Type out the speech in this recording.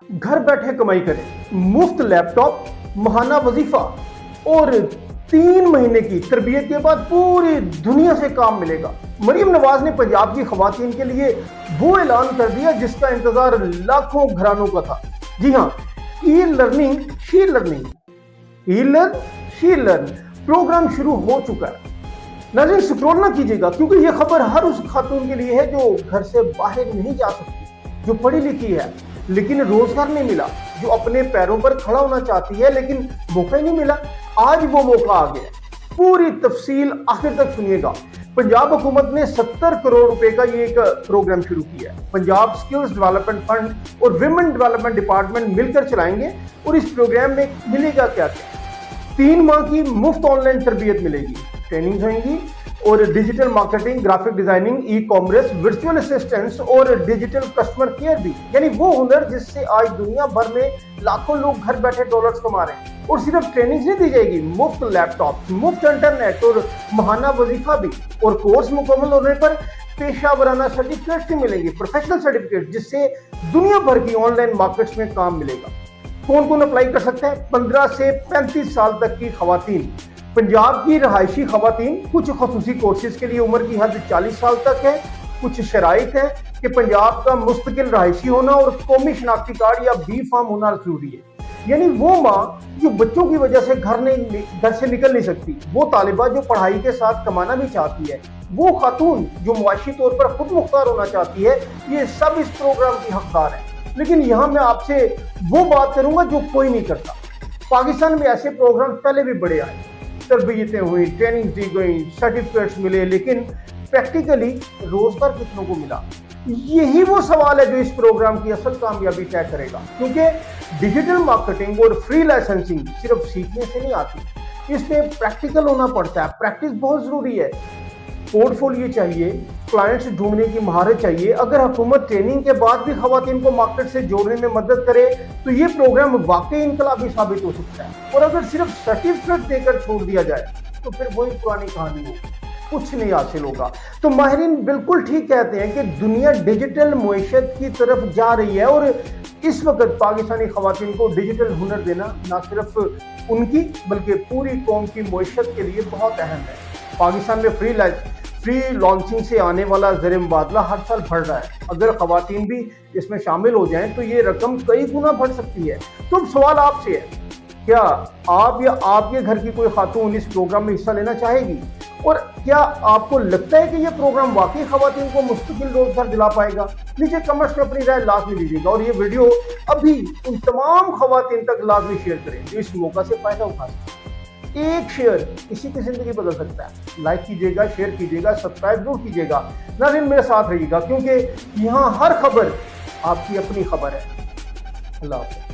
घर बैठे कमाई करें, मुफ्त लैपटॉप, महाना वजीफा और 3 महीने की तरबियत के बाद पूरी दुनिया से काम मिलेगा। मरीम नवाज ने पंजाब की खवातीन के लिए वो ऐलान कर दिया जिसका इंतजार लाखों घरानों का था। जी हाँ, e learning she learning, e learn she learn program शुरू हो चुका है। नाज़रीन, स्क्रॉल ना कीजिएगा क्योंकि ये खबर हर उस खातून के लिए है जो घर से बाहर नहीं जा सकती, जो पढ़ी लिखी है लेकिन रोजगार नहीं मिला, जो अपने पैरों पर खड़ा होना चाहती है लेकिन मौका ही नहीं मिला। आज वो मौका आ गया। पूरी तफसील आखिर तक सुनिएगा। पंजाब हुकूमत ने 70 करोड़ रुपए का ये एक प्रोग्राम शुरू किया है। पंजाब स्किल्स डेवलपमेंट फंड और विमेन डेवलपमेंट डिपार्टमेंट मिलकर चलाएंगे। और इस प्रोग्राम में मिलेगा क्या क्या? 3 माह की मुफ्त ऑनलाइन तरबियत मिलेगी, ट्रेनिंग होंगी और digital marketing, graphic designing, e commerce, virtual assistance और डिजिटल कस्टमर केयर भी, यानी वो हुनर जिससे आज दुनिया भर में लाखों लोग घर बैठे डॉलर्स कमा रहे हैं। और सिर्फ ट्रेनिंग नहीं दी जाएगी, मुफ्त लैपटॉप, मुफ्त इंटरनेट और महाना वजीफा भी। और कोर्स मुकम्मल होने पर पेशा वराना सर्टिफिकेट भी मिलेंगे, प्रोफेशनल सर्टिफिकेट, जिससे दुनिया भर की ऑनलाइन मार्केट्स में काम मिलेगा। कौन कौन अप्लाई कर सकते हैं? 15 से 35 साल तक की खवातीन, पंजाब की रहायशी खवातीन। कुछ खसूसी कोर्सेज के लिए उम्र की हद 40 साल तक है। कुछ शराइत है कि पंजाब का मुस्तकिल रहायशी होना और कौमी शनाख्ती कार्ड या बी फार्म होना जरूरी है। यानी वो माँ जो बच्चों की वजह से घर से निकल नहीं सकती, वो तालिबा जो पढ़ाई के साथ कमाना भी चाहती है, वो खातून जो मुआशी तौर पर खुद मुख्तार होना चाहती है, ये सब इस प्रोग्राम की हकदार है। लेकिन यहाँ मैं आपसे वो बात करूंगा जो कोई नहीं करता। पाकिस्तान में ऐसे प्रोग्राम पहले भी बड़े आए, तरबियतें हुई, ट्रेनिंग दी गई, सर्टिफिकेट्स मिले, लेकिन प्रैक्टिकली रोजगार कितनों को मिला? यही वो सवाल है जो इस प्रोग्राम की असल कामयाबी तय करेगा। क्योंकि डिजिटल मार्केटिंग और फ्री लाइसेंसिंग सिर्फ सीखने से नहीं आती, इसमें प्रैक्टिकल होना पड़ता है। प्रैक्टिस बहुत जरूरी है। पोर्टफोलियो चाहिए, क्लाइंट्स ढूंढने की महारत चाहिए। अगर हुकूमत ट्रेनिंग के बाद भी खवातीन को मार्केट से जोड़ने में मदद करे तो ये प्रोग्राम वाकई इनकलाबी साबित हो सकता है। और अगर सिर्फ सर्टिफिकेट देकर छोड़ दिया जाए तो फिर वही पुरानी कहानी होगी, कुछ नहीं हासिल होगा। तो माहिरीन बिल्कुल ठीक कहते हैं कि दुनिया डिजिटल मुईशत की तरफ जा रही है और इस वक्त पाकिस्तानी खवातीन को डिजिटल हुनर देना ना सिर्फ उनकी बल्कि पूरी कौम की मुईशत के लिए बहुत अहम है। पाकिस्तान में फ्री लॉन्चिंग से आने वाला ज़र मुबादला हर साल बढ़ रहा है। अगर खवातीन भी इसमें शामिल हो जाएं तो ये रकम कई गुना बढ़ सकती है। तो अब सवाल आपसे है, क्या आप या आपके घर की कोई खातून इस प्रोग्राम में हिस्सा लेना चाहेगी? और क्या आपको लगता है कि ये प्रोग्राम वाकई खवातीन को मुस्तकिल रोजगार दिला पाएगा? नीचे कमेंट्स में अपनी राय लाजमी दीजिएगा और ये वीडियो अभी उन तमाम खवातीन तक लाजमी शेयर करें जो इस मौका से फायदा उठा सकें। एक शेयर किसी की जिंदगी बदल सकता है। लाइक कीजिएगा, शेयर कीजिएगा, सब्सक्राइब जरूर कीजिएगा। नाज़रीन मेरे साथ रहिएगा क्योंकि यहाँ हर खबर आपकी अपनी खबर है। अल्लाह हाफ़िज़।